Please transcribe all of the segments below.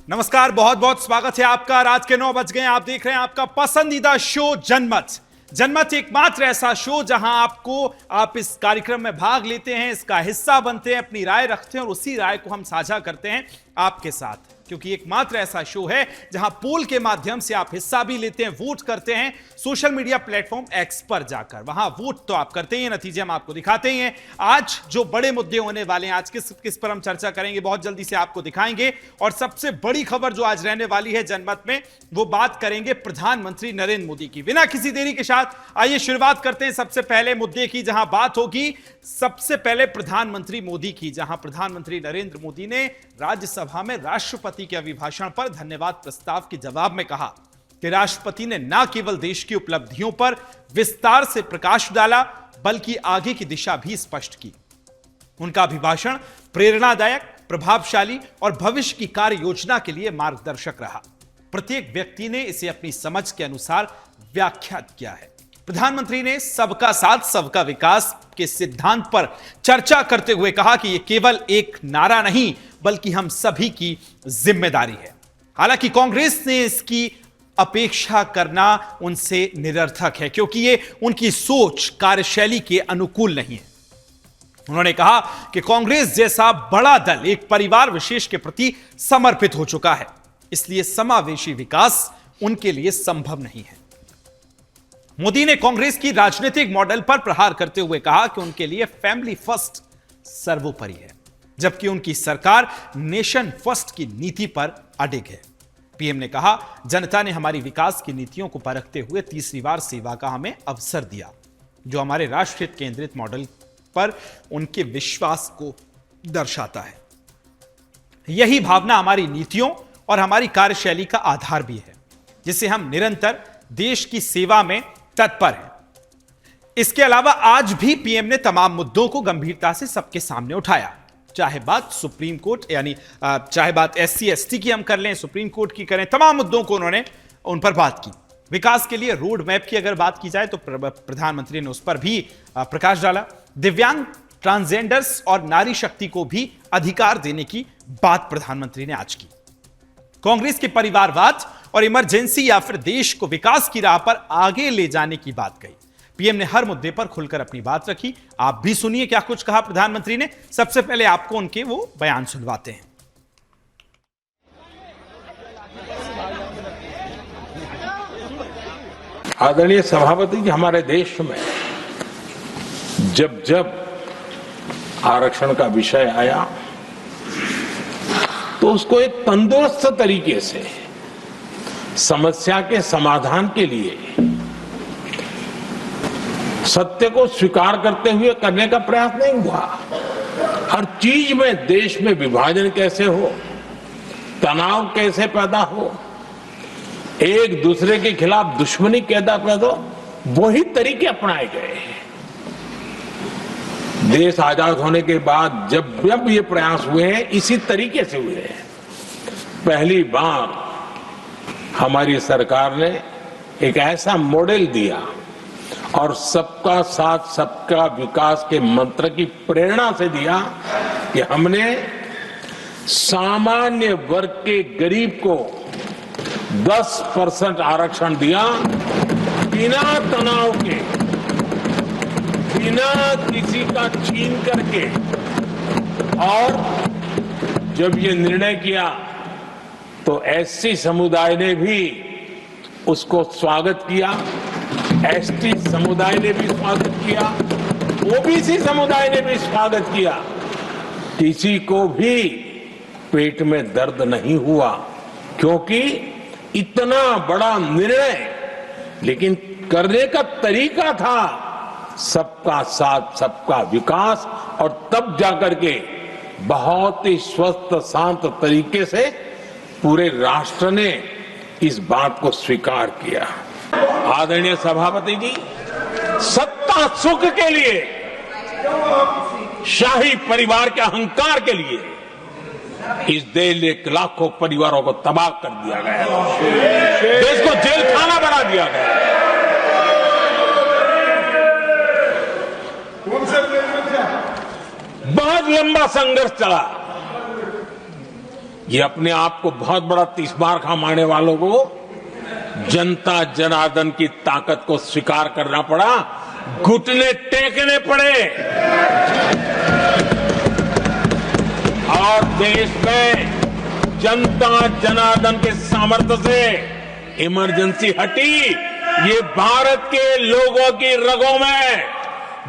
नमस्कार, बहुत बहुत स्वागत है आपका। रात के 9 बज गए। आप देख रहे हैं आपका पसंदीदा शो जनमत। जनमत एकमात्र ऐसा शो जहां आप इस कार्यक्रम में भाग लेते हैं, इसका हिस्सा बनते हैं, अपनी राय रखते हैं और उसी राय को हम साझा करते हैं आपके साथ, क्योंकि एकमात्र ऐसा शो है जहां पोल के माध्यम से आप हिस्सा भी लेते हैं, वोट करते हैं। सोशल मीडिया प्लेटफॉर्म एक्स पर जाकर वहां वोट तो आप करते ही हैं, नतीजे हम आपको दिखाते ही हैं। आज जो बड़े मुद्दे होने वाले हैं, आज किस पर हम चर्चा करेंगे, बहुत जल्दी से आपको दिखाएंगे। और सबसे बड़ी खबर जो आज रहने वाली है जनमत में, वो बात करेंगे प्रधानमंत्री नरेंद्र मोदी की। बिना किसी देरी के साथ आइए शुरुआत करते हैं सबसे पहले मुद्दे की, जहां बात होगी सबसे पहले प्रधानमंत्री मोदी की, जहां प्रधानमंत्री नरेंद्र मोदी ने राज्यसभा में राष्ट्रपति के अभिभाषण पर धन्यवाद प्रस्ताव के जवाब में कहा कि राष्ट्रपति ने न केवल देश की उपलब्धियों पर विस्तार से प्रकाश डाला, बल्कि आगे की दिशा भी स्पष्ट की। उनका अभिभाषण प्रेरणादायक, प्रभावशाली और भविष्य की कार्य योजना के लिए मार्गदर्शक रहा। प्रत्येक व्यक्ति ने इसे अपनी समझ के अनुसार व्याख्यात किया है। प्रधानमंत्री ने सबका साथ सबका विकास के सिद्धांत पर चर्चा करते हुए कहा कि यह केवल एक नारा नहीं, बल्कि हम सभी की जिम्मेदारी है। हालांकि कांग्रेस ने इसकी अपेक्षा करना उनसे निरर्थक है, क्योंकि यह उनकी सोच, कार्यशैली के अनुकूल नहीं है। उन्होंने कहा कि कांग्रेस जैसा बड़ा दल एक परिवार विशेष के प्रति समर्पित हो चुका है, इसलिए समावेशी विकास उनके लिए संभव नहीं है। मोदी ने कांग्रेस की राजनीतिक मॉडल पर प्रहार करते हुए कहा कि उनके लिए फैमिली फर्स्ट सर्वोपरि है, जबकि उनकी सरकार नेशन फर्स्ट की नीति पर अडिग है। पीएम ने कहा, जनता ने हमारी विकास की नीतियों को परखते हुए तीसरी बार सेवा का हमें अवसर दिया, जो हमारे राष्ट्रहित केंद्रित मॉडल पर उनके विश्वास को दर्शाता है। यही भावना हमारी नीतियों और हमारी कार्यशैली का आधार भी है, जिसे हम निरंतर देश की सेवा में तत्पर है। इसके अलावा आज भी पीएम ने तमाम मुद्दों को गंभीरता से सबके सामने उठाया, चाहे बात सुप्रीम कोर्ट चाहे बात एससी एसटी की हम कर लें, सुप्रीम कोर्ट की करें, तमाम मुद्दों को उन्होंने उन पर बात की। विकास के लिए रोड मैप की अगर बात की जाए तो प्रधानमंत्री ने उस पर भी प्रकाश डाला। दिव्यांग, ट्रांसजेंडर्स और नारी शक्ति को भी अधिकार देने की बात प्रधानमंत्री ने आज की। कांग्रेस के परिवारवाद और इमरजेंसी या फिर देश को विकास की राह पर आगे ले जाने की बात कही। पीएम ने हर मुद्दे पर खुलकर अपनी बात रखी। आप भी सुनिए क्या कुछ कहा प्रधानमंत्री ने। सबसे पहले आपको उनके वो बयान सुनवाते हैं। आदरणीय सभापति जी, हमारे देश में जब जब आरक्षण का विषय आया तो उसको एक तंदुरुस्त तरीके से समस्या के समाधान के लिए सत्य को स्वीकार करते हुए करने का प्रयास नहीं हुआ। हर चीज में देश में विभाजन कैसे हो, तनाव कैसे पैदा हो, एक दूसरे के खिलाफ दुश्मनी कैसे पैदा हो, वही तरीके अपनाए गए। देश आजाद होने के बाद जब ये प्रयास हुए हैं, इसी तरीके से हुए हैं। पहली बार हमारी सरकार ने एक ऐसा मॉडल दिया और सबका साथ सबका विकास के मंत्र की प्रेरणा से दिया कि हमने सामान्य वर्ग के गरीब को 10% आरक्षण दिया, बिना तनाव के, बिना किसी का छीन करके। और जब ये निर्णय किया तो एससी समुदाय ने भी उसको स्वागत किया, एसटी समुदाय ने भी स्वागत किया, ओबीसी समुदाय ने भी स्वागत किया। किसी को भी पेट में दर्द नहीं हुआ, क्योंकि इतना बड़ा निर्णय, लेकिन करने का तरीका था सबका साथ सबका विकास। और तब जाकर के बहुत ही स्वस्थ शांत तरीके से पूरे राष्ट्र ने इस बात को स्वीकार किया। आदरणीय सभापति जी, सत्ता सुख के लिए, शाही परिवार के अहंकार के लिए इस देश के लाखों परिवारों को तबाह कर दिया गया, देश को जेल खाना बना दिया गया। बहुत लंबा संघर्ष चला, ये अपने आप को बहुत बड़ा तीसमार खा मारने वालों को जनता जनार्दन की ताकत को स्वीकार करना पड़ा, घुटने टेकने पड़े और देश में जनता जनार्दन के सामर्थ्य से इमरजेंसी हटी। ये भारत के लोगों की रगों में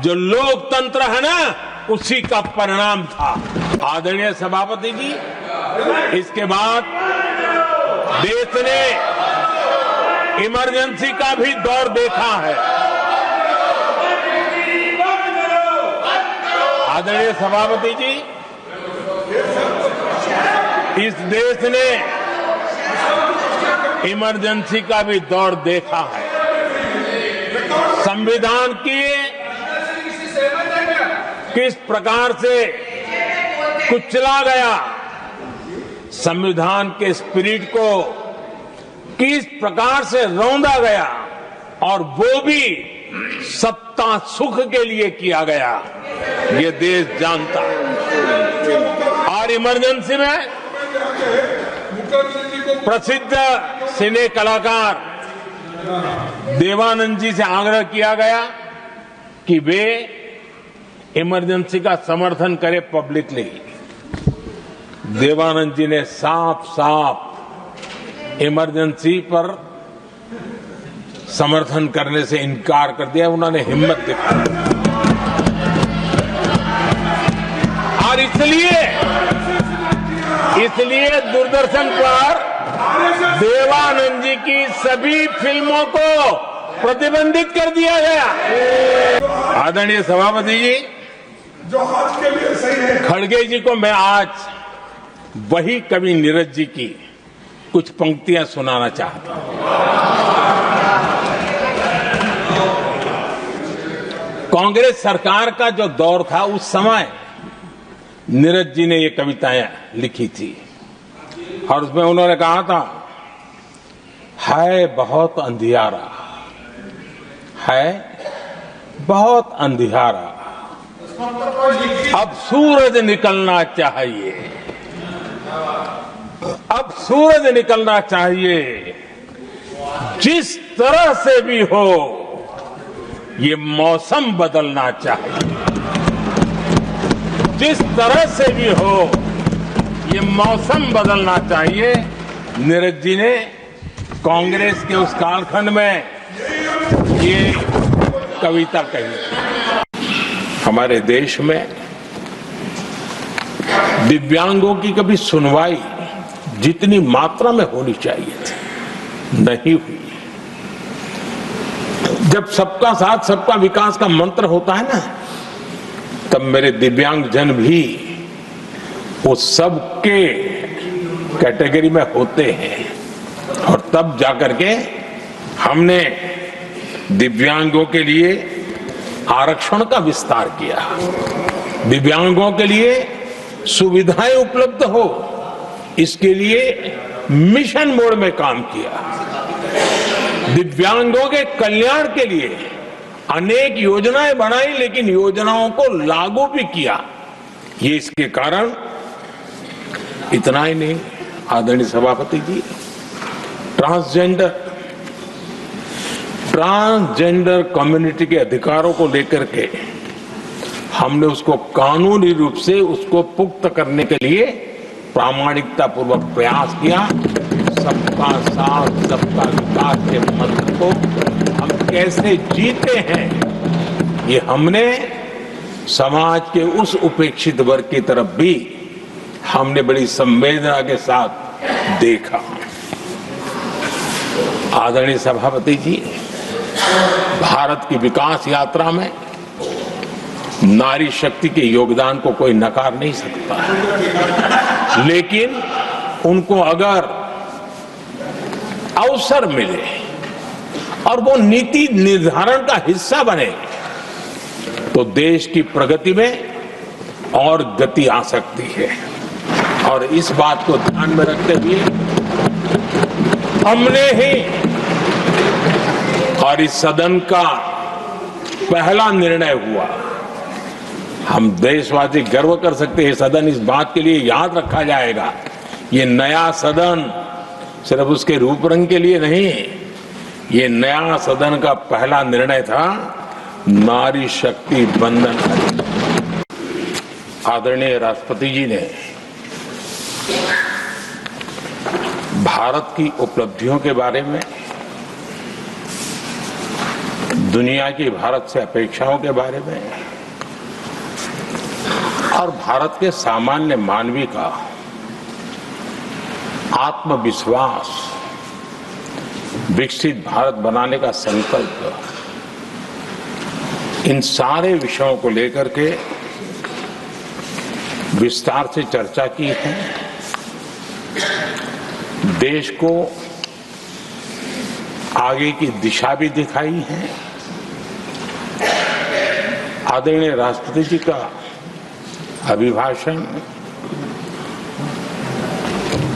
जो लोकतंत्र है ना, उसी का परिणाम था। आदरणीय सभापति जी, इसके बाद देश ने इमरजेंसी का भी दौर देखा है। आदरणीय सभापति जी, इस देश ने इमरजेंसी का भी दौर देखा है। संविधान की किस प्रकार से कुचला गया, संविधान के स्पिरिट को किस प्रकार से रौंदा गया, और वो भी सत्ता सुख के लिए किया गया, ये देश जानता है। और इमरजेंसी में प्रसिद्ध सिने कलाकार देवानंद जी से आग्रह किया गया कि वे इमरजेंसी का समर्थन करें पब्लिकली। देवानंद जी ने साफ साफ इमरजेंसी पर समर्थन करने से इनकार कर दिया। उन्होंने हिम्मत दिखाई और इसलिए दूरदर्शन पर देवानंद जी की सभी फिल्मों को प्रतिबंधित कर दिया गया। आदरणीय सभापति जी, जो आज के लिए सही है, खड़गे जी को मैं आज वही कवि नीरज जी की कुछ पंक्तियां सुनाना चाहता हूं। कांग्रेस सरकार का जो दौर था, उस समय नीरज जी ने ये कविताएं लिखी थी और उसमें उन्होंने कहा था, है बहुत अंधियारा, है बहुत अंधियारा, अब सूरज निकलना चाहिए, अब सूरज निकलना चाहिए, जिस तरह से भी हो ये मौसम बदलना चाहिए, जिस तरह से भी हो ये मौसम बदलना चाहिए। नीरज जी ने कांग्रेस के उस कालखंड में ये कविता कही। हमारे देश में दिव्यांगों की कभी सुनवाई जितनी मात्रा में होनी चाहिए थी, नहीं हुई। जब सबका साथ सबका विकास का मंत्र होता है ना, तब मेरे दिव्यांग जन भी वो सबके कैटेगरी में होते हैं, और तब जाकर के हमने दिव्यांगों के लिए आरक्षण का विस्तार किया, दिव्यांगों के लिए सुविधाएं उपलब्ध हो, इसके लिए मिशन मोड में काम किया, दिव्यांगों के कल्याण के लिए अनेक योजनाएं बनाई, लेकिन योजनाओं को लागू भी किया। ये इसके कारण इतना ही नहीं, आदरणीय सभापति जी, ट्रांसजेंडर कम्युनिटी के अधिकारों को लेकर के हमने उसको कानूनी रूप से उसको पुख्त करने के लिए प्रामाणिकता पूर्वक प्रयास किया। सबका साथ सबका विकास के मंत्र को हम कैसे जीते हैं, ये हमने समाज के उस उपेक्षित वर्ग की तरफ भी हमने बड़ी संवेदना के साथ देखा। आदरणीय सभापति जी, भारत की विकास यात्रा में नारी शक्ति के योगदान को कोई नकार नहीं सकता है, लेकिन उनको अगर अवसर मिले और वो नीति निर्धारण का हिस्सा बने, तो देश की प्रगति में और गति आ सकती है। और इस बात को ध्यान में रखते हुए हमने ही, और इस सदन का पहला निर्णय हुआ, हम देशवासी गर्व कर सकते हैं, सदन इस बात के लिए याद रखा जाएगा ये नया सदन सिर्फ उसके रूप रंग के लिए नहीं, ये नया सदन का पहला निर्णय था नारी शक्ति बंधन। आदरणीय राष्ट्रपति जी ने भारत की उपलब्धियों के बारे में, दुनिया की भारत से अपेक्षाओं के बारे में और भारत के सामान्य मानवी का आत्मविश्वास, विकसित भारत बनाने का संकल्प, इन सारे विषयों को लेकर के विस्तार से चर्चा की है। देश को आगे की दिशा भी दिखाई है। आदरणीय राष्ट्रपति जी का अभिभाषण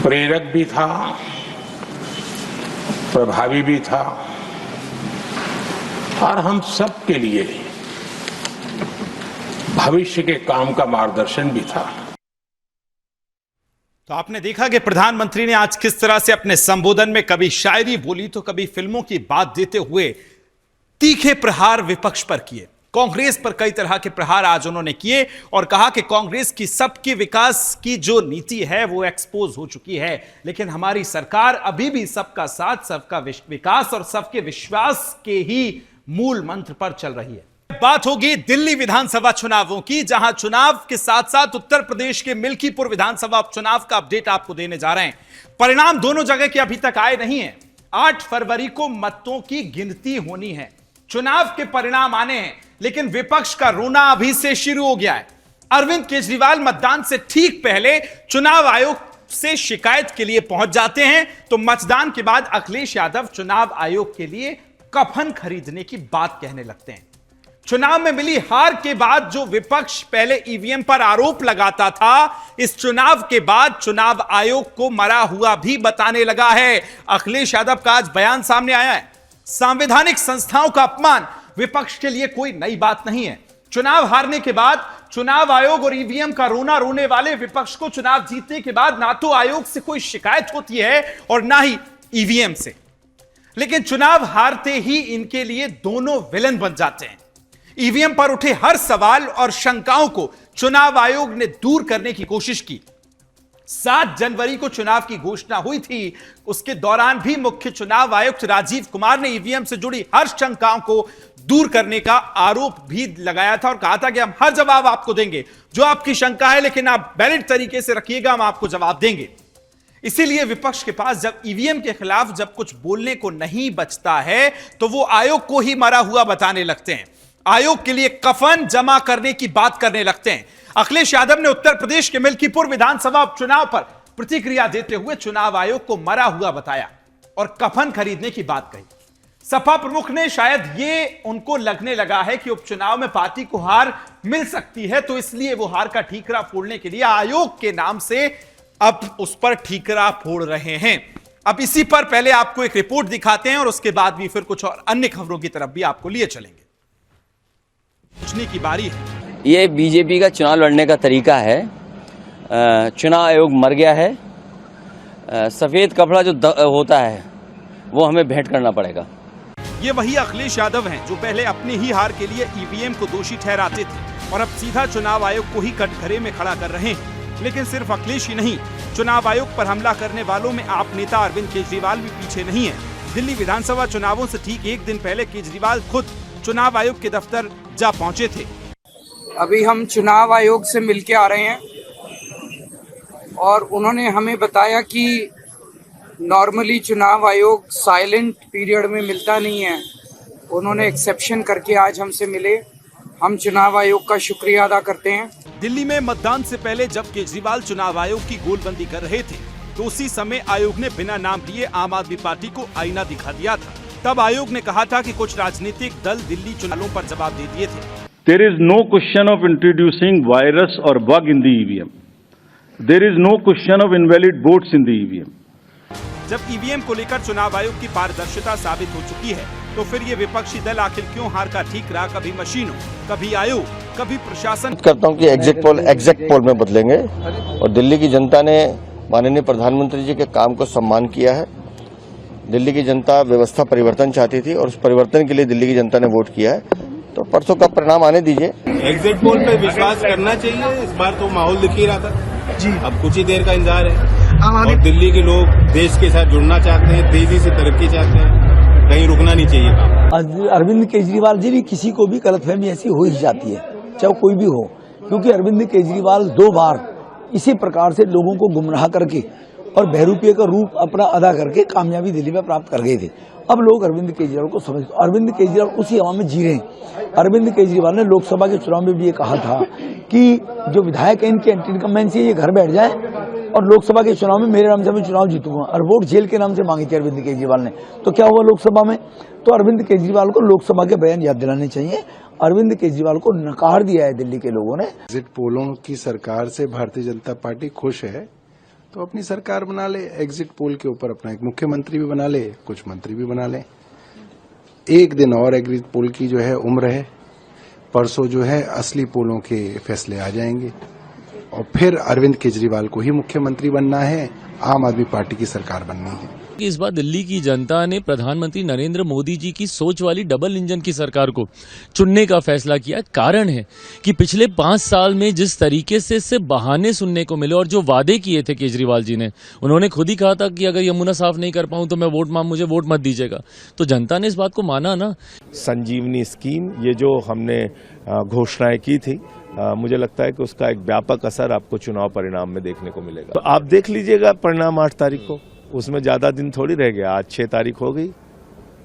प्रेरक भी था, प्रभावी भी था और हम सब के लिए भविष्य के काम का मार्गदर्शन भी था। तो आपने देखा कि प्रधानमंत्री ने आज किस तरह से अपने संबोधन में कभी शायरी बोली तो कभी फिल्मों की बात देते हुए तीखे प्रहार विपक्ष पर किए। कांग्रेस पर कई तरह के प्रहार आज उन्होंने किए और कहा कि कांग्रेस की सबके विकास की जो नीति है वो एक्सपोज हो चुकी है, लेकिन हमारी सरकार अभी भी सबका साथ, सबका विकास और सबके विश्वास के ही मूल मंत्र पर चल रही है। बात होगी दिल्ली विधानसभा चुनावों की, जहां चुनाव के साथ साथ उत्तर प्रदेश के मिल्कीपुर विधानसभा उपचुनाव का अपडेट आपको देने जा रहे हैं। परिणाम दोनों जगह के अभी तक आए नहीं हैं। 8 फरवरी को मतों की गिनती होनी है, चुनाव के परिणाम आने हैं, लेकिन विपक्ष का रोना अभी से शुरू हो गया है। अरविंद केजरीवाल मतदान से ठीक पहले चुनाव आयोग से शिकायत के लिए पहुंच जाते हैं, तो मतदान के बाद अखिलेश यादव चुनाव आयोग के लिए कफन खरीदने की बात कहने लगते हैं। चुनाव में मिली हार के बाद जो विपक्ष पहले ईवीएम पर आरोप लगाता था, इस चुनाव के बाद चुनाव आयोग को मरा हुआ भी बताने लगा है। अखिलेश यादव का आज बयान सामने आया है। संवैधानिक संस्थाओं का अपमान विपक्ष के लिए कोई नई बात नहीं है। चुनाव हारने के बाद चुनाव आयोग और ईवीएम का रोना रोने वाले विपक्ष को चुनाव जीतने के बाद ना तो आयोग से कोई शिकायत होती है और ना ही ईवीएम से, लेकिन चुनाव हारते ही इनके लिए दोनों विलन बन जाते हैं। ईवीएम पर उठे हर सवाल और शंकाओं को चुनाव आयोग ने दूर करने की कोशिश की। 7 जनवरी को चुनाव की घोषणा हुई थी, उसके दौरान भी मुख्य चुनाव आयुक्त राजीव कुमार ने ईवीएम से जुड़ी हर शंकाओं को दूर करने का आरोप भी लगाया था और कहा था कि हम हर जवाब आपको देंगे, जो आपकी शंका है लेकिन आप वैलिड तरीके से रखिएगा, हम आपको जवाब देंगे। इसीलिए विपक्ष के पास जब ईवीएम के खिलाफ जब कुछ बोलने को नहीं बचता है तो वो आयोग को ही मरा हुआ बताने लगते हैं, आयोग के लिए कफन जमा करने की बात करने लगते हैं। अखिलेश यादव ने उत्तर प्रदेश के मिल्कीपुर विधानसभा उपचुनाव पर प्रतिक्रिया देते हुए चुनाव आयोग को मरा हुआ बताया और कफन खरीदने की बात कही। सपा प्रमुख ने शायद ये उनको लगने लगा है कि उपचुनाव में पार्टी को हार मिल सकती है, तो इसलिए वो हार का ठीकरा फोड़ने के लिए आयोग के नाम से अब उस पर ठीकरा फोड़ रहे हैं। अब इसी पर पहले आपको एक रिपोर्ट दिखाते हैं और उसके बाद भी फिर कुछ और अन्य खबरों की तरफ भी आपको लिए चलेंगे। पूछने की बारी है। ये बीजेपी का चुनाव लड़ने का तरीका है। चुनाव आयोग मर गया है। सफेद कपड़ा जो होता है वो हमें भेंट करना पड़ेगा। ये वही अखिलेश यादव हैं जो पहले अपनी ही हार के लिए ईवीएम को दोषी ठहराते थे और अब सीधा चुनाव आयोग को ही कटघरे में खड़ा कर रहे हैं। लेकिन सिर्फ अखिलेश ही नहीं, चुनाव आयोग पर हमला करने वालों में आप नेता अरविंद केजरीवाल भी पीछे नहीं है। दिल्ली विधानसभा चुनावों से ठीक एक दिन पहले केजरीवाल खुद चुनाव आयोग के दफ्तर जा पहुंचे थे। अभी हम चुनाव आयोग से मिलके आ रहे हैं और उन्होंने हमें बताया कि नॉर्मली चुनाव आयोग साइलेंट पीरियड में मिलता नहीं है। उन्होंने एक्सेप्शन करके आज हमसे मिले। हम चुनाव आयोग का शुक्रिया अदा करते हैं। दिल्ली में मतदान से पहले जब केजरीवाल चुनाव आयोग की गोलबंदी कर रहे थे तो उसी समय आयोग ने बिना नाम लिए आम आदमी पार्टी को आईना दिखा दिया था। तब आयोग ने कहा था कि कुछ राजनीतिक दल दिल्ली चुनावों पर जवाब दे दिए थे। There is no question of introducing virus or bug in the EVM. There is no question of invalid votes in the EVM. जब ईवीएम को लेकर चुनाव आयोग की पारदर्शिता साबित हो चुकी है तो फिर ये विपक्षी दल आखिर क्यों हार का ठीक रहा, कभी मशीनों, कभी आयोग, कभी प्रशासन। करता हूं कि एग्जिट पोल में बदलेंगे और दिल्ली की जनता ने माननीय प्रधानमंत्री जी के काम को सम्मान किया है। दिल्ली की जनता व्यवस्था परिवर्तन चाहती थी और उस परिवर्तन के लिए दिल्ली की जनता ने वोट किया है, तो परसों का परिणाम आने दीजिए। एग्जिट पोल पे विश्वास करना चाहिए। इस बार तो माहौल दिख ही रहा था जी, अब कुछ ही देर का इंतजार है और दिल्ली के लोग देश के साथ जुड़ना चाहते हैं, तेजी से तरक्की चाहते हैं, कहीं रुकना नहीं चाहिए काम। अरविंद केजरीवाल जी भी किसी को भी गलतफहमी ऐसी हो ही जाती है, चाहे कोई भी हो, क्योंकि अरविंद केजरीवाल 2 बार इसी प्रकार से लोगों को गुमराह करके और बहरूपिये का रूप अपना अदा करके कामयाबी दिल्ली में प्राप्त कर गए थे। अब लोग अरविंद केजरीवाल को समझ, अरविंद केजरीवाल उसी हवा में जी रहे हैं। अरविंद केजरीवाल ने लोकसभा के चुनाव में भी ये कहा था कि जो विधायक है इनके एंटी इनकम्बेंसी है, ये घर बैठ जाए और लोकसभा के चुनाव में मेरे नाम से मैं चुनाव जीतूंगा, और वोट जेल के नाम से मांगी थी अरविंद केजरीवाल ने। तो क्या हुआ लोकसभा में? तो अरविंद केजरीवाल को लोकसभा के बयान याद दिलाने चाहिए। अरविंद केजरीवाल को नकार दिया है दिल्ली के लोगों ने। एग्जिट पोलों की सरकार से भारतीय जनता पार्टी खुश है तो अपनी सरकार बना ले, एग्जिट पोल के ऊपर अपना एक मुख्यमंत्री भी बना ले, कुछ मंत्री भी बना ले। एक दिन और एग्जिट पोल की जो है उम्र है, परसों जो है असली पोलों के फैसले आ जाएंगे और फिर अरविंद केजरीवाल को ही मुख्यमंत्री बनना है, आम आदमी पार्टी की सरकार बननी है। इस बार दिल्ली की जनता ने प्रधानमंत्री नरेंद्र मोदी जी की सोच वाली डबल इंजन की सरकार को चुनने का फैसला किया। कारण है कि पिछले 5 साल में जिस तरीके से इससे बहाने सुनने को मिले और जो वादे किए थे केजरीवाल जी ने, उन्होंने खुद ही कहा था कि अगर यमुना साफ नहीं कर पाऊं तो मैं मुझे वोट मत दीजिएगा। तो जनता ने इस बात को माना ना। संजीवनी स्कीम, ये जो हमने घोषणाएं की थी, मुझे लगता है कि उसका एक व्यापक असर आपको चुनाव परिणाम में देखने को मिलेगा। तो आप देख लीजिएगा परिणाम 8 तारीख को, उसमें ज्यादा दिन थोड़ी रह गया। आज 6 तारीख हो गई,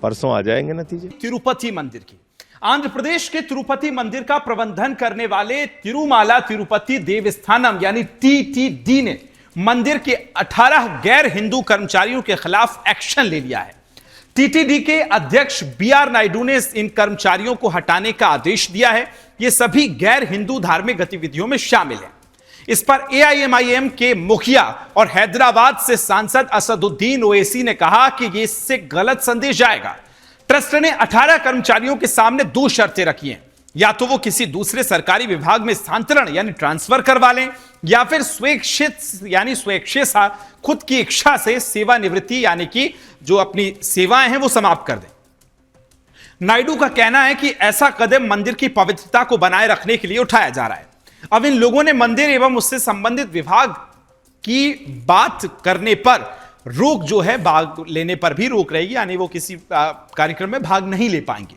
परसों आ जाएंगे नतीजे। तिरुपति मंदिर की, आंध्र प्रदेश के तिरुपति मंदिर का प्रबंधन करने वाले तिरुमाला तिरुपति देवस्थानम यानी TTD ने मंदिर के 18 गैर हिंदू कर्मचारियों के खिलाफ एक्शन ले लिया है। TTD के अध्यक्ष BR नायडू ने इन कर्मचारियों को हटाने का आदेश दिया है। ये सभी गैर हिंदू धार्मिक गतिविधियों में शामिल हैं। इस पर AIMIM के मुखिया और हैदराबाद से सांसद असदुद्दीन ओवैसी ने कहा कि ये इससे गलत संदेश जाएगा। ट्रस्ट ने 18 कर्मचारियों के सामने 2 शर्तें रखी हैं, या तो वो किसी दूसरे सरकारी विभाग में स्थानांतरण यानी ट्रांसफर करवा लें, या फिर स्वेच्छा खुद की इच्छा से सेवानिवृत्ति यानी कि जो अपनी सेवाएं हैं वो समाप्त कर दें। नायडू का कहना है कि ऐसा कदम मंदिर की पवित्रता को बनाए रखने के लिए उठाया जा रहा है। अब इन लोगों ने मंदिर एवं उससे संबंधित विभाग की बात करने पर रोक जो है, भाग लेने पर भी रोक रहेगी, यानी वो किसी कार्यक्रम में भाग नहीं ले पाएंगे।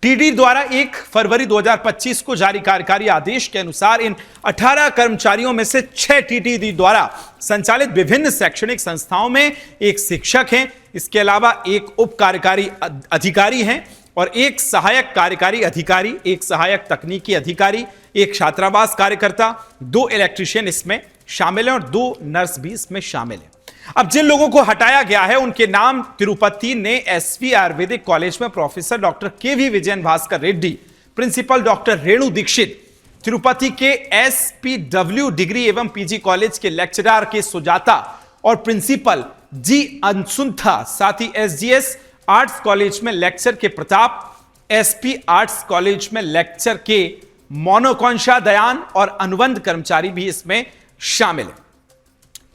TTD द्वारा 1 फरवरी 2025 को जारी कार्यकारी आदेश के अनुसार इन 18 कर्मचारियों में से 6 TTD द्वारा संचालित विभिन्न शैक्षणिक संस्थाओं में एक शिक्षक हैं, इसके अलावा एक उप कार्यकारी अधिकारी हैं और एक सहायक कार्यकारी अधिकारी, एक सहायक तकनीकी अधिकारी, एक छात्रावास कार्यकर्ता, 2 इलेक्ट्रीशियन इसमें शामिल हैं और 2 नर्स भी इसमें शामिल हैं। अब जिन लोगों को हटाया गया है उनके नाम तिरुपति ने SV आयुर्वेदिक कॉलेज में professor doctor KV Vijayan Bhaskar Reddy, principal doctor Renu Dixit, Tirupati के SPW डिग्री एवं PG कॉलेज के लेक्चरर के सुजाता और प्रिंसिपल G अनसुंथा, साथ ही SGS आर्ट्स कॉलेज में lecture K Pratap, SP arts college में लेक्चर के मोनोकॉन्शा दयान और अनुबंध कर्मचारी भी इसमें शामिल है।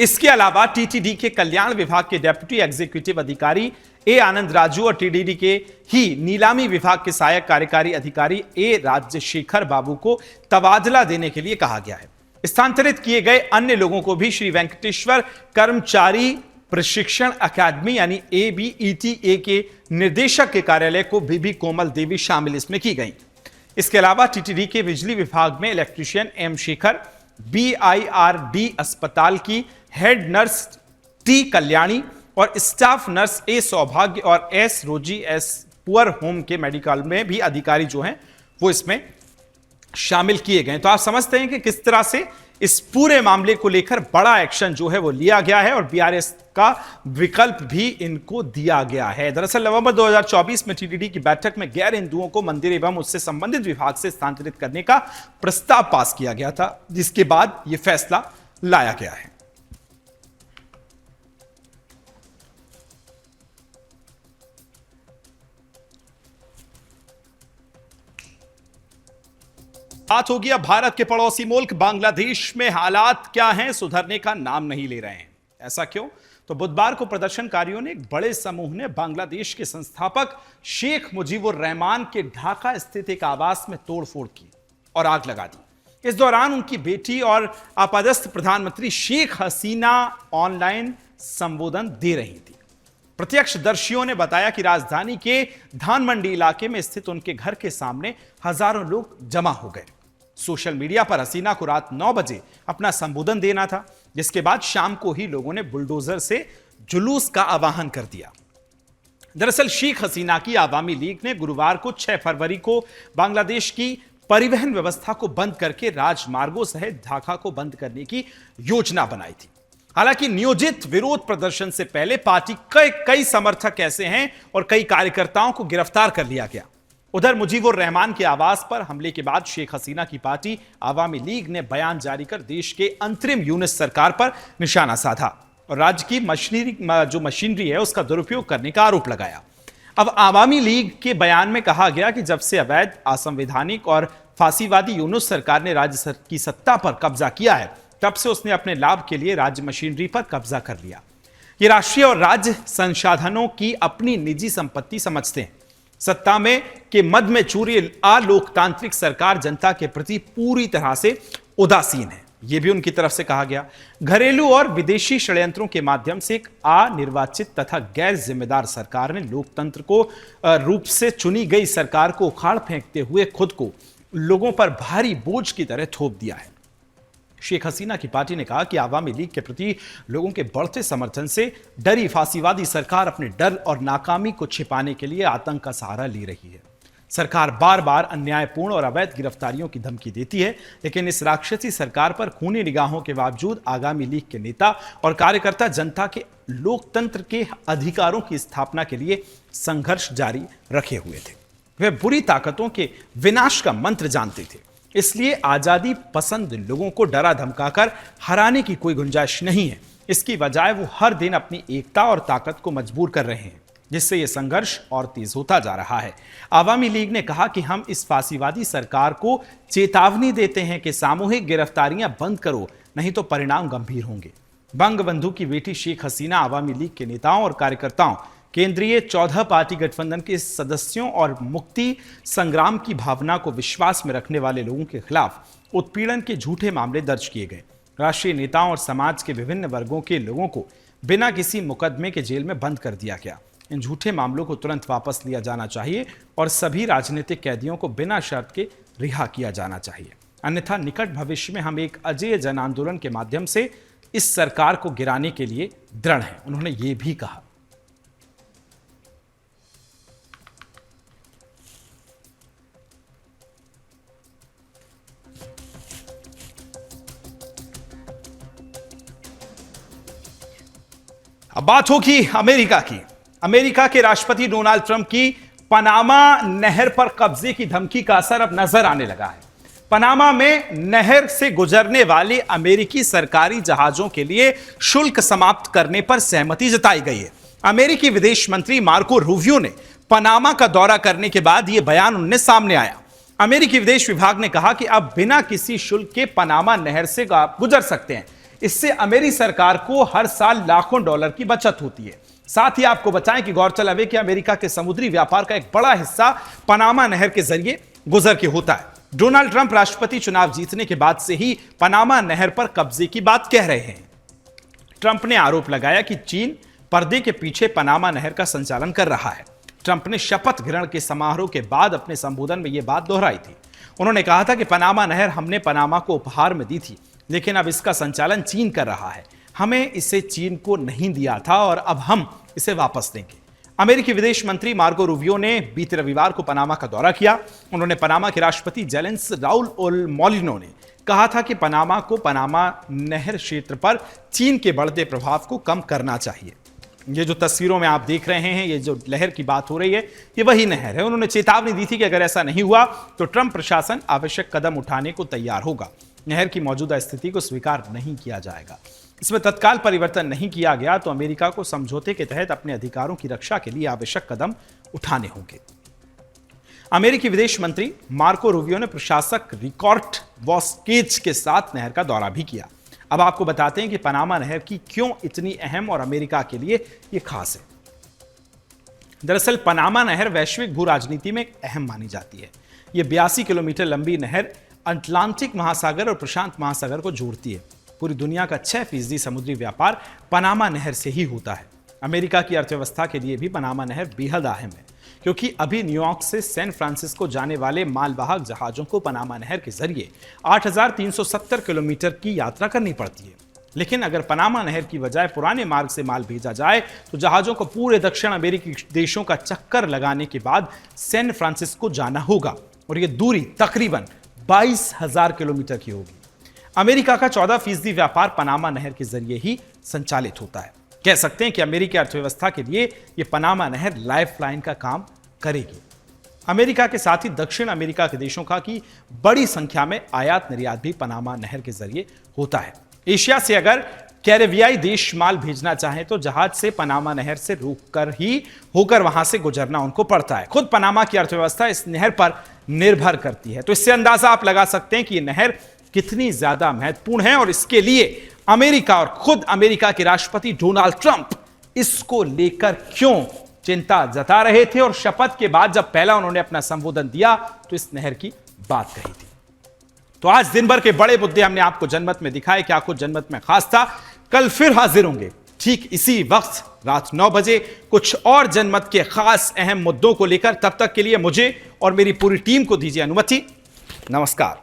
इसके अलावा TTD के कल्याण विभाग के डेप्यूटी एग्जीक्यूटिव अधिकारी A आनंद राजू और TTD के ही नीलामी विभाग के सहायक कार्यकारी अधिकारी A राजशेखर बाबू को तबादला देने के लिए कहा गया है। स्थानांतरित किए गए अन्य लोगों को भी श्री वेंकटेश्वर कर्मचारी प्रशिक्षण अकादमी यानी ABETA के निदेशक के कार्यालय को बीबी कोमल देवी शामिल इसमें की गई। इसके अलावा TTD के बिजली विभाग में इलेक्ट्रीशियन M शेखर, BIRD अस्पताल की हेड नर्स T कल्याणी और स्टाफ नर्स A सौभाग्य और S रोजी S पुअर होम के मेडिकल में भी अधिकारी जो हैं वो इसमें शामिल किए गए। तो आप समझते हैं कि किस तरह से इस पूरे मामले को लेकर बड़ा एक्शन जो है वो लिया गया है और BRS का विकल्प भी इनको दिया गया है। दरअसल नवंबर 2024 में TTD की बैठक में गैर हिंदुओं को मंदिर एवं उससे संबंधित विभाग से स्थानांतरित करने का प्रस्ताव पास किया गया था, जिसके बाद यह फैसला लाया गया है। बात होगी अब भारत के पड़ोसी मुल्क बांग्लादेश में हालात क्या हैं, सुधरने का नाम नहीं ले रहे हैं। ऐसा क्यों? तो बुधवार को प्रदर्शनकारियों ने एक बड़े समूह ने बांग्लादेश के संस्थापक शेख मुजीबुर रहमान के ढाका स्थित एक आवास में तोड़फोड़ की और आग लगा दी। इस दौरान उनकी बेटी और आपातस्थ प्रधानमंत्री शेख हसीना ऑनलाइन संबोधन दे रही थी। प्रत्यक्षदर्शियों ने बताया कि राजधानी के धानमंडी इलाके में स्थित उनके घर के सामने हजारों लोग जमा हो गए। सोशल मीडिया पर हसीना को रात 9 बजे अपना संबोधन देना था, जिसके बाद शाम को ही लोगों ने बुलडोजर से जुलूस का आह्वान कर दिया। दरअसल शेख हसीना की आवामी लीग ने गुरुवार को 6 फरवरी को बांग्लादेश की परिवहन व्यवस्था को बंद करके राजमार्गों सहित ढाका को बंद करने की योजना बनाई थी। हालांकि नियोजित विरोध प्रदर्शन से पहले पार्टी के कई समर्थक ऐसे हैं और कई कार्यकर्ताओं को गिरफ्तार कर लिया गया। उधर मुजीबुर रहमान के आवास पर हमले के बाद शेख हसीना की पार्टी आवामी लीग ने बयान जारी कर देश के अंतरिम यूनिस सरकार पर निशाना साधा और राज्य की मशीनरी है उसका दुरुपयोग करने का आरोप लगाया। अब आवामी लीग के बयान में कहा गया कि जब से अवैध, असंवैधानिक और फांसीवादी यूनुस सरकार ने राज्य की सत्ता पर कब्जा किया है, तब से उसने अपने लाभ के लिए राज्य मशीनरी पर कब्जा कर लिया। ये राष्ट्रीय और राज्य संसाधनों की अपनी निजी संपत्ति समझते हैं। सत्ता में के मद में चूरी अलोकतांत्रिक सरकार जनता के प्रति पूरी तरह से उदासीन है, यह भी उनकी तरफ से कहा गया। घरेलू और विदेशी षड्यंत्रों के माध्यम से एक अनिर्वाचित तथा गैर जिम्मेदार सरकार ने लोकतंत्र को रूप से चुनी गई सरकार को उखाड़ फेंकते हुए खुद को लोगों पर भारी बोझ की तरह थोप दिया है। शेख हसीना की पार्टी ने कहा कि आवामी लीग के प्रति लोगों के बढ़ते समर्थन से डरी फांसीवादी सरकार अपने डर और नाकामी को छिपाने के लिए आतंक का सहारा ले रही है। सरकार बार बार अन्यायपूर्ण और अवैध गिरफ्तारियों की धमकी देती है, लेकिन इस राक्षसी सरकार पर खूनी निगाहों के बावजूद आवामी लीग के नेता और कार्यकर्ता जनता के लोकतंत्र के अधिकारों की स्थापना के लिए संघर्ष जारी रखे हुए थे। वे बुरी ताकतों के विनाश का मंत्र जानते थे, इसलिए आजादी पसंद लोगों को डरा धमकाकर हराने की कोई गुंजाइश नहीं है। इसकी बजाय वो हर दिन अपनी एकता और ताकत को मजबूर कर रहे हैं, जिससे यह संघर्ष और तेज होता जा रहा है। आवामी लीग ने कहा कि हम इस फांसीवादी सरकार को चेतावनी देते हैं कि सामूहिक गिरफ्तारियां बंद करो, नहीं तो परिणाम गंभीर होंगे। बंगबंधु की बेटी शेख हसीना आवामी लीग के नेताओं और कार्यकर्ताओं, केंद्रीय 14 पार्टी गठबंधन के सदस्यों और मुक्ति संग्राम की भावना को विश्वास में रखने वाले लोगों के खिलाफ उत्पीड़न के झूठे मामले दर्ज किए गए। राष्ट्रीय नेताओं और समाज के विभिन्न वर्गों के लोगों को बिना किसी मुकदमे के जेल में बंद कर दिया गया। इन झूठे मामलों को तुरंत वापस लिया जाना चाहिए और सभी राजनीतिक कैदियों को बिना शर्त के रिहा किया जाना चाहिए, अन्यथा निकट भविष्य में हम एक अजेय जन आंदोलन के माध्यम से इस सरकार को गिराने के लिए दृढ़ हैं। उन्होंने ये भी कहा। अब बात होगी अमेरिका की। अमेरिका के राष्ट्रपति डोनाल्ड ट्रंप की पनामा नहर पर कब्जे की धमकी का असर अब नजर आने लगा है। पनामा में नहर से गुजरने वाले अमेरिकी सरकारी जहाजों के लिए शुल्क समाप्त करने पर सहमति जताई गई है। अमेरिकी विदेश मंत्री मार्को रूबियो ने पनामा का दौरा करने के बाद यह बयान उनने सामने आया। अमेरिकी विदेश विभाग ने कहा कि अब बिना किसी शुल्क के पनामा नहर से गुजर सकते हैं। इससे अमेरिकी सरकार को हर साल लाखों डॉलर की बचत होती है। साथ ही आपको बताएं कि गौरतलब है कि अमेरिका के समुद्री व्यापार का एक बड़ा हिस्सा पनामा नहर के जरिए गुजर के होता है। डोनाल्ड ट्रंप राष्ट्रपति चुनाव जीतने के बाद से ही पनामा नहर पर कब्जे की बात कह रहे हैं। ट्रंप ने आरोप लगाया कि चीन पर्दे के पीछे पनामा नहर का संचालन कर रहा है। ट्रंप ने शपथ ग्रहण के समारोह के बाद अपने संबोधन में यह बात दोहराई थी। उन्होंने कहा था कि पनामा नहर हमने पनामा को उपहार में दी थी, लेकिन अब इसका संचालन चीन कर रहा है। हमें इसे चीन को नहीं दिया था और अब हम इसे वापस देंगे। अमेरिकी विदेश मंत्री मार्को रूबियो ने बीते रविवार को पनामा का दौरा किया। उन्होंने पनामा के राष्ट्रपति जेलेंस राउल ओल मोलिनो ने कहा था कि पनामा को पनामा नहर क्षेत्र पर चीन के बढ़ते प्रभाव को कम करना चाहिए। ये जो तस्वीरों में आप देख रहे हैं, ये जो लहर की बात हो रही है, ये वही नहर है। उन्होंने चेतावनी दी थी कि अगर ऐसा नहीं हुआ तो ट्रंप प्रशासन आवश्यक कदम उठाने को तैयार होगा। नहर की मौजूदा स्थिति को स्वीकार नहीं किया जाएगा। इसमें तत्काल परिवर्तन नहीं किया गया तो अमेरिका को समझौते के तहत अपने अधिकारों की रक्षा के लिए आवश्यक कदम उठाने होंगे। अमेरिकी विदेश मंत्री मार्को रूबियो ने प्रशासक रिकॉर्ड वॉस्केज के साथ नहर का दौरा भी किया। अब आपको बताते हैं कि पनामा नहर की क्यों इतनी अहम और अमेरिका के लिए यह खास है। दरअसल पनामा नहर वैश्विक भू राजनीति में अहम मानी जाती है। यह 82 किलोमीटर लंबी नहर अटलांटिक महासागर और प्रशांत महासागर को जोड़ती है। पूरी दुनिया का 6% समुद्री व्यापार पनामा नहर से ही होता है। अमेरिका की अर्थव्यवस्था के लिए भी पनामा नहर बेहद अहम है, क्योंकि अभी न्यूयॉर्क से सैन फ्रांसिस्को जाने वाले मालवाहक जहाजों को पनामा नहर के जरिए 8,370 किलोमीटर की यात्रा करनी पड़ती है। लेकिन अगर पनामा नहर की बजाय पुराने मार्ग से माल भेजा जाए तो जहाजों को पूरे दक्षिण अमेरिकी देशों का चक्कर लगाने के बाद सैन फ्रांसिस्को जाना होगा, और यह दूरी तकरीबन 22,000 किलोमीटर की होगी। अमेरिका का 14% व्यापार पनामा नहर के जरिए ही संचालित होता है। कह सकते हैं कि अमेरिकी अर्थव्यवस्था के लिए यह पनामा नहर लाइफलाइन का काम करेगी। अमेरिका के साथ ही दक्षिण अमेरिका के देशों का की बड़ी संख्या में आयात निर्यात भी पनामा नहर के जरिए होता है। एशिया से अगर कैरेबियाई देश माल भेजना चाहे तो जहाज से पनामा नहर से रोककर ही होकर वहां से गुजरना उनको पड़ता है। खुद पनामा की अर्थव्यवस्था इस नहर पर निर्भर करती है। तो इससे अंदाजा आप लगा सकते हैं कि यह नहर कितनी ज्यादा महत्वपूर्ण है, और इसके लिए अमेरिका और खुद अमेरिका के राष्ट्रपति डोनाल्ड ट्रंप इसको लेकर क्यों चिंता जता रहे थे, और शपथ के बाद जब पहला उन्होंने अपना संबोधन दिया तो इस नहर की बात कही थी। तो आज दिन भर के बड़े मुद्दे हमने आपको जनमत में दिखाए। क्या कुछ जनमत में खास था? कल फिर हाजिर होंगे ठीक इसी वक्त रात 9 बजे कुछ और जनमत के खास अहम मुद्दों को लेकर। तब तक के लिए मुझे और मेरी पूरी टीम को दीजिए अनुमति। नमस्कार।